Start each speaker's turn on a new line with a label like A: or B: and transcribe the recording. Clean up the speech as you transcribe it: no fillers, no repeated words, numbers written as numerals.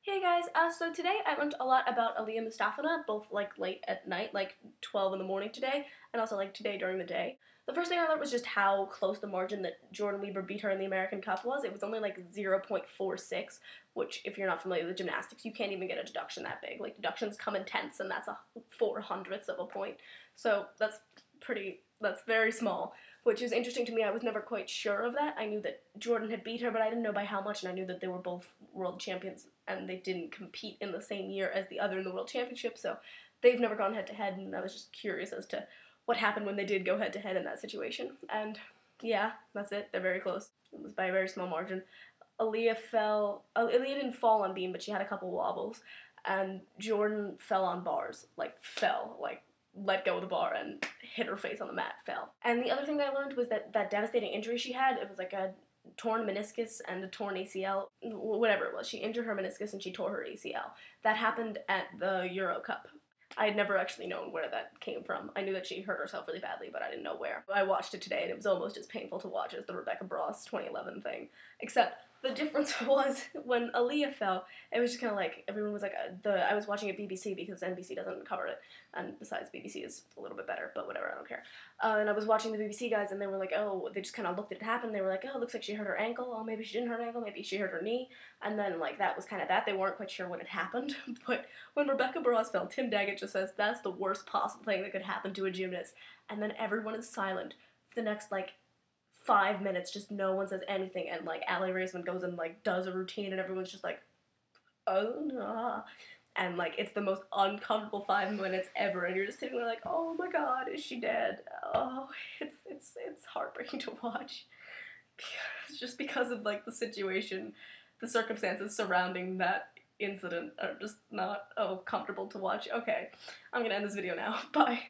A: Hey guys, so today I learned a lot about Aliya Mustafina, both like late at night, like 12 in the morning today, and also like today during the day. The first thing I learned was just how close the margin that Jordan Lieber beat her in the American Cup was. It was only like 0.46, which if you're not familiar with gymnastics, you can't even get a deduction that big. Like deductions come in tenths and that's a 400th of a point. So that's very small, which is interesting to me. I was never quite sure of that. I knew that Jordan had beat her, but I didn't know by how much, and I knew that they were both world champions, and they didn't compete in the same year as the other in the world championship, so they've never gone head-to-head, and I was just curious as to what happened when they did go head-to-head in that situation. And yeah, that's it. They're very close. It was by a very small margin. Aliya didn't fall on beam, but she had a couple wobbles, and Jordan fell on bars. Let go of the bar and hit her face on the mat, fell. And the other thing that I learned was that devastating injury she had, it was like a torn meniscus and a torn ACL, whatever it was. She injured her meniscus and she tore her ACL. That happened at the Euro Cup. I had never actually known where that came from. I knew that she hurt herself really badly, but I didn't know where. I watched it today and it was almost as painful to watch as the Rebecca Bros 2011 thing, except the difference was when Aliya fell, it was just kind of like, everyone was like, I was watching it BBC because NBC doesn't cover it, and besides BBC is a little bit better, but whatever, I don't care. And I was watching the BBC guys and they were like, oh, they just kind of looked at it happen, they were like, oh, it looks like she hurt her ankle, oh, maybe she didn't hurt her ankle, maybe she hurt her knee, and then like that was kind of that. They weren't quite sure what had happened, but when Rebecca Bros fell, Tim Daggett just says, that's the worst possible thing that could happen to a gymnast, and then everyone is silent for the next like 5 minutes, just no one says anything, and like Aliya Raisman goes and like does a routine and everyone's just like, oh no, and like it's the most uncomfortable 5 minutes ever, and you're just sitting there like, oh my god, is she dead? Oh, it's heartbreaking to watch, just because of like the situation, the circumstances surrounding that incident are just not comfortable to watch. Okay, I'm gonna end this video now. Bye.